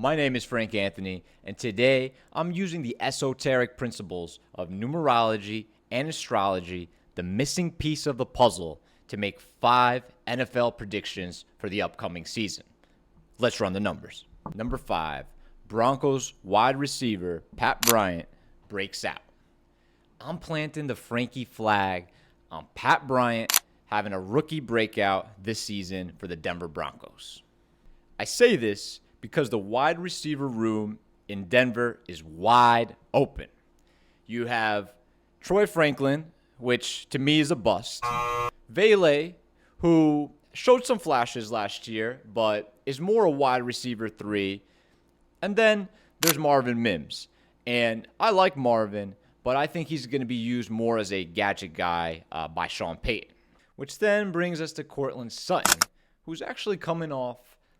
My name is Frank Anthony, and today I'm using the esoteric principles of numerology and astrology, the missing piece of the puzzle, to make 5 NFL predictions for the upcoming season. Let's run the numbers. Number 5, Broncos wide receiver Pat Bryant breaks out. I'm planting the Frankie flag on Pat Bryant having a rookie breakout this season for the Denver Broncos. I say this because the wide receiver room in Denver is wide open. You have Troy Franklin, which to me is a bust. Vele, who showed some flashes last year, but is more a wide receiver 3. And then there's Marvin Mims. And I like Marvin, but I think he's going to be used more as a gadget guy by Sean Payton. Which then brings us to Courtland Sutton, who's actually coming off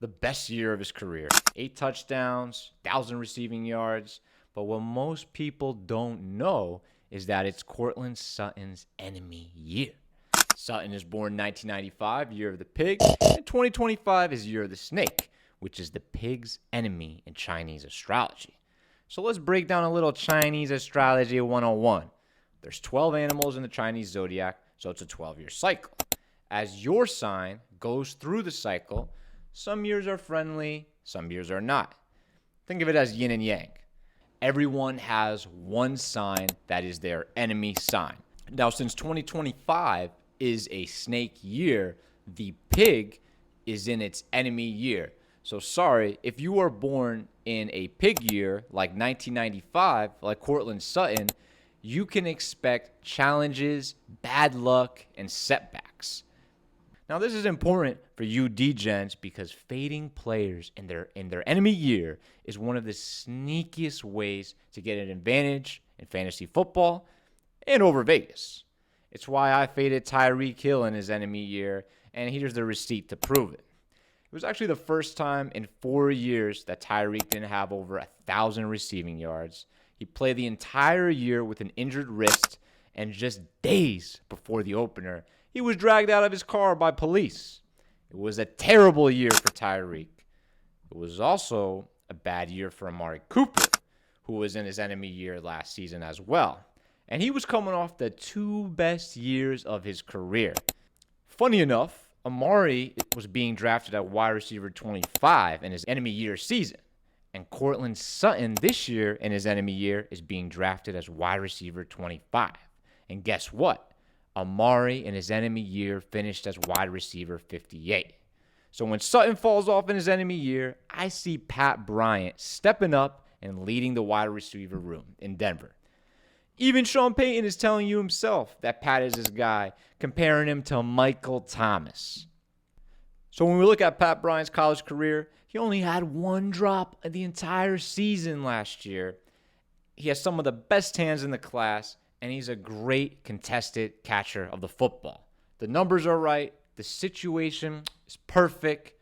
the best year of his career. 8 touchdowns, 1,000 receiving yards. But what most people don't know is that it's Courtland Sutton's enemy year. Sutton is born in 1995, year of the pig, and 2025 is year of the snake, which is the pig's enemy in Chinese astrology. So let's break down a little Chinese astrology 101. There's 12 animals in the Chinese zodiac, so it's a 12-year cycle. As your sign goes through the cycle, some years are friendly, some years are not. Think of it as yin and yang. Everyone has one sign that is their enemy sign. Now, since 2025 is a snake year, the pig is in its enemy year. So sorry, if you are born in a pig year like 1995, like Courtland Sutton, you can expect challenges, bad luck, and setbacks. Now, this is important for you degens because fading players in their enemy year is one of the sneakiest ways to get an advantage in fantasy football and over Vegas. It's why I faded Tyreek Hill in his enemy year, and here's the receipt to prove it. It was actually the first time in 4 years that Tyreek didn't have over 1,000 receiving yards. He played the entire year with an injured wrist, and just days before the opener, he was dragged out of his car by police. It was a terrible year for Tyreek. It was also a bad year for Amari Cooper, who was in his enemy year last season as well. And he was coming off the 2 best years of his career. Funny enough, Amari was being drafted at wide receiver 25 in his enemy year season. And Courtland Sutton this year in his enemy year is being drafted as wide receiver 25. And guess what? Amari in his enemy year finished as wide receiver 58. So when Sutton falls off in his enemy year, I see Pat Bryant stepping up and leading the wide receiver room in Denver. Even Sean Payton is telling you himself that Pat is his guy, comparing him to Michael Thomas. So when we look at Pat Bryant's college career, he only had 1 drop of the entire season last year. He has some of the best hands in the class, and he's a great contested catcher of the football. The numbers are right. The situation is perfect.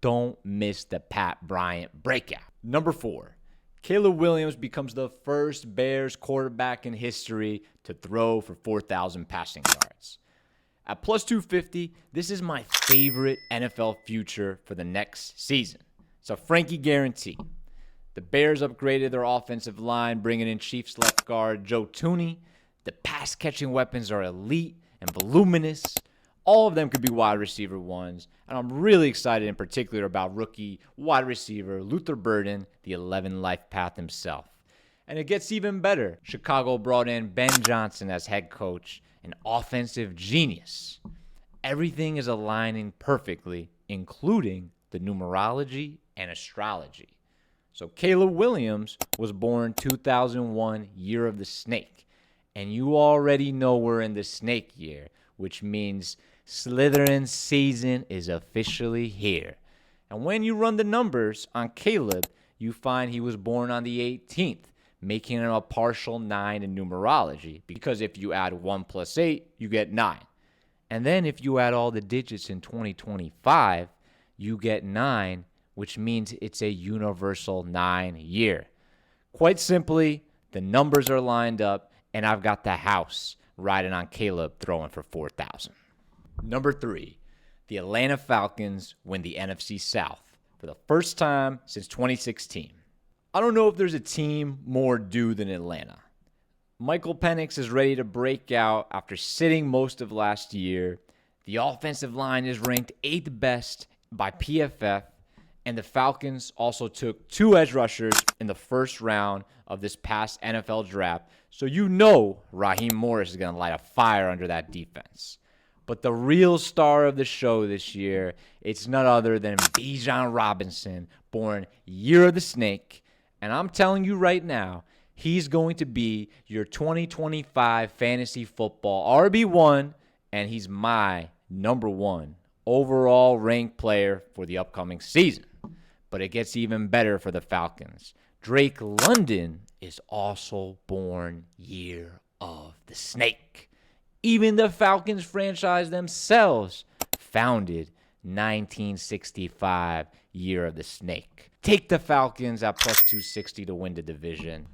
Don't miss the Pat Bryant breakout. Number 4, Caleb Williams becomes the first Bears quarterback in history to throw for 4,000 passing yards. At plus 250, this is my favorite NFL future for the next season. It's a Frankie guarantee. The Bears upgraded their offensive line, bringing in Chiefs left guard Joe Thuney. The pass-catching weapons are elite and voluminous. All of them could be wide receiver 1s. And I'm really excited in particular about rookie wide receiver Luther Burden, the 11 life path himself. And it gets even better. Chicago brought in Ben Johnson as head coach, an offensive genius. Everything is aligning perfectly, including the numerology and astrology. So Caleb Williams was born 2001, year of the snake. And you already know we're in the snake year, which means Slytherin season is officially here. And when you run the numbers on Caleb, you find he was born on the 18th, making him a partial 9 in numerology. Because if you add 1 plus 8, you get 9. And then if you add all the digits in 2025, you get 9, which means it's a universal 9 year. Quite simply, the numbers are lined up, and I've got the house riding on Caleb throwing for 4,000. Number 3, the Atlanta Falcons win the NFC South for the first time since 2016. I don't know if there's a team more due than Atlanta. Michael Penix is ready to break out after sitting most of last year. The offensive line is ranked 8th best by PFF, and the Falcons also took 2 edge rushers in the first round of this past NFL draft. So you know Raheem Morris is going to light a fire under that defense. But the real star of the show this year, it's none other than Bijan Robinson, born Year of the Snake. And I'm telling you right now, he's going to be your 2025 fantasy football RB1, and he's my number 1 overall ranked player for the upcoming season. But it gets even better for the Falcons. Drake London is also born Year of the Snake. Even the Falcons franchise themselves founded 1965 Year of the Snake. Take the Falcons at plus 260 to win the division.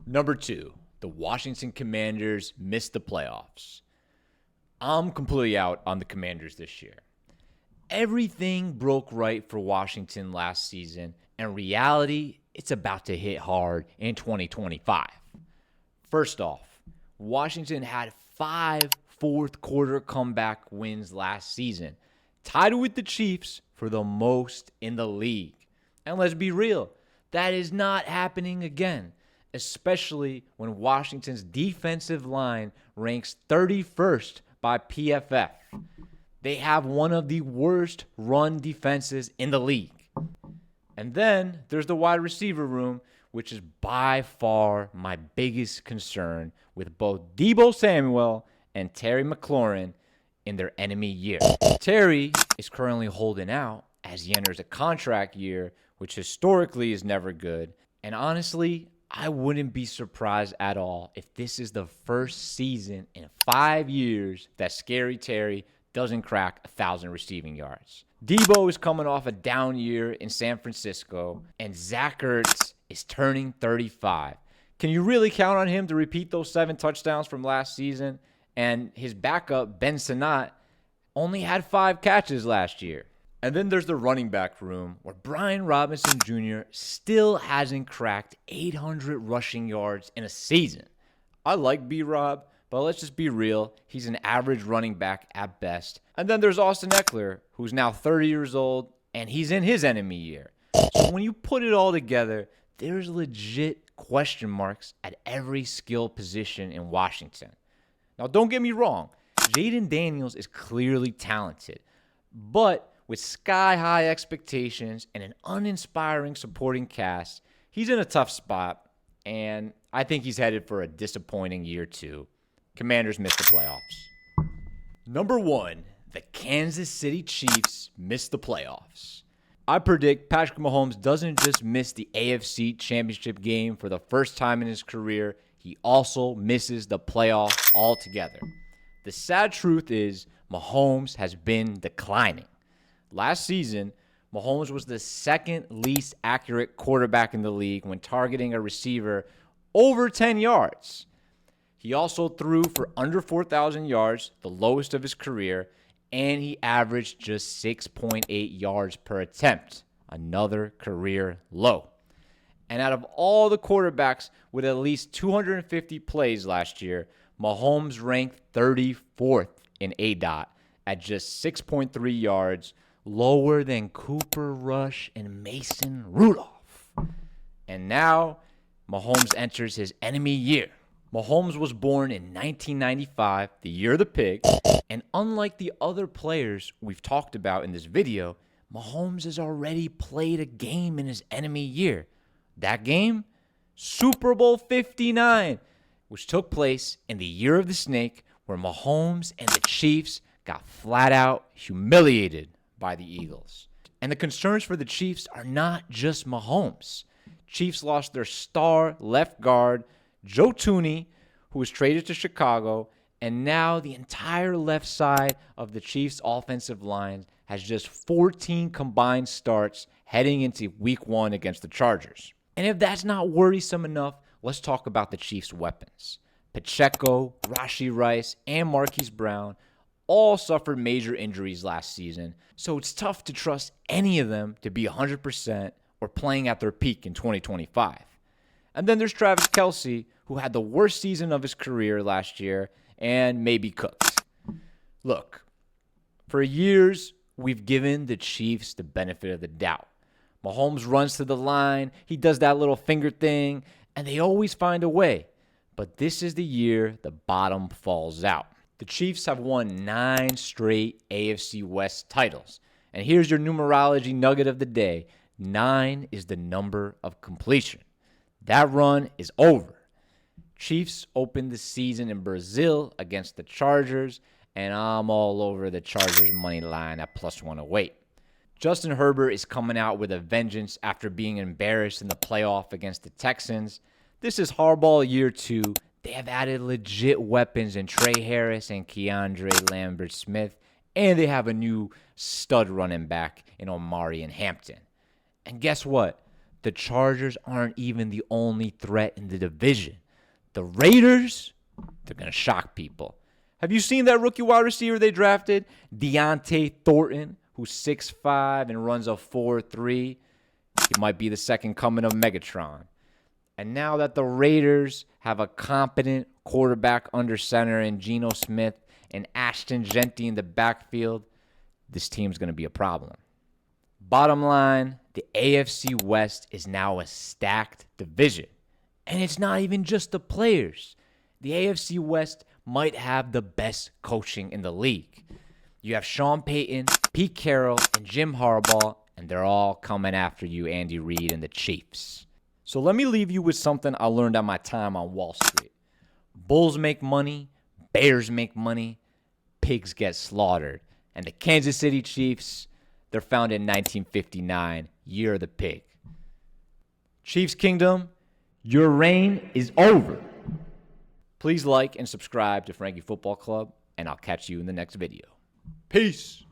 Number 2, the Washington Commanders missed the playoffs. I'm completely out on the Commanders this year. Everything broke right for Washington last season, and reality, it's about to hit hard in 2025. First off, Washington had 5 fourth-quarter comeback wins last season, tied with the Chiefs for the most in the league. And let's be real, that is not happening again, especially when Washington's defensive line ranks 31st by PFF. They have one of the worst run defenses in the league. And then there's the wide receiver room, which is by far my biggest concern with both Deebo Samuel and Terry McLaurin in their enemy year. Terry is currently holding out as he enters a contract year, which historically is never good. And honestly, I wouldn't be surprised at all if this is the first season in 5 years that Scary Terry doesn't crack 1,000 receiving yards. Deebo is coming off a down year in San Francisco, and Zach Ertz is turning 35. Can you really count on him to repeat those 7 touchdowns from last season? And his backup, Ben Sinnott, only had 5 catches last year. And then there's the running back room, where Brian Robinson Jr. still hasn't cracked 800 rushing yards in a season. I like B-Rob, but let's just be real. He's an average running back at best. And then there's Austin Eckler, who's now 30 years old, and he's in his enemy year. So when you put it all together, there's legit question marks at every skill position in Washington. Now, don't get me wrong. Jaden Daniels is clearly talented, but with sky-high expectations and an uninspiring supporting cast, he's in a tough spot, and I think he's headed for a disappointing year 2. Commanders missed the playoffs. Number 1, the Kansas City Chiefs missed the playoffs. I predict Patrick Mahomes doesn't just miss the AFC Championship game for the first time in his career, he also misses the playoffs altogether. The sad truth is Mahomes has been declining. Last season, Mahomes was the second least accurate quarterback in the league when targeting a receiver over 10 yards. He also threw for under 4,000 yards, the lowest of his career, and he averaged just 6.8 yards per attempt, another career low. And out of all the quarterbacks with at least 250 plays last year, Mahomes ranked 34th in ADOT at just 6.3 yards, lower than Cooper Rush and Mason Rudolph. And now, Mahomes enters his enemy year. Mahomes was born in 1995, the year of the pig, and unlike the other players we've talked about in this video, Mahomes has already played a game in his enemy year. That game? Super Bowl 59, which took place in the year of the snake, where Mahomes and the Chiefs got flat out humiliated by the Eagles. And the concerns for the Chiefs are not just Mahomes. Chiefs lost their star left guard, Joe Tooney, who was traded to Chicago, and now the entire left side of the Chiefs' offensive line has just 14 combined starts heading into Week 1 against the Chargers. And if that's not worrisome enough, let's talk about the Chiefs' weapons. Pacheco, Rashee Rice, and Marquise Brown all suffered major injuries last season, so it's tough to trust any of them to be 100% or playing at their peak in 2025. And then there's Travis Kelce, who had the worst season of his career last year and may be cooked. Look, for years, we've given the Chiefs the benefit of the doubt. Mahomes runs to the line, he does that little finger thing, and they always find a way. But this is the year the bottom falls out. The Chiefs have won 9 straight AFC West titles. And here's your numerology nugget of the day. 9 is the number of completion. That run is over. Chiefs opened the season in Brazil against the Chargers, and I'm all over the Chargers money line at plus 108. Justin Herbert is coming out with a vengeance after being embarrassed in the playoff against the Texans. This is Harbaugh year 2. They have added legit weapons in Trey Harris and Keandre Lambert-Smith, and they have a new stud running back in Omari and Hampton. And guess what? The Chargers aren't even the only threat in the division. The Raiders, they're going to shock people. Have you seen that rookie wide receiver they drafted? Deontay Thornton, who's 6'5" and runs a 4.3. He might be the second coming of Megatron. And now that the Raiders have a competent quarterback under center in Geno Smith and Ashton Genty in the backfield, this team's going to be a problem. Bottom line, the AFC West is now a stacked division. And it's not even just the players. The AFC West might have the best coaching in the league. You have Sean Payton, Pete Carroll, and Jim Harbaugh, and they're all coming after you, Andy Reid and the Chiefs. So let me leave you with something I learned on my time on Wall Street. Bulls make money, bears make money, pigs get slaughtered. And the Kansas City Chiefs, they're founded in 1959, year of the pig. Chiefs Kingdom, your reign is over. Please like and subscribe to Frankie Football Club, and I'll catch you in the next video. Peace.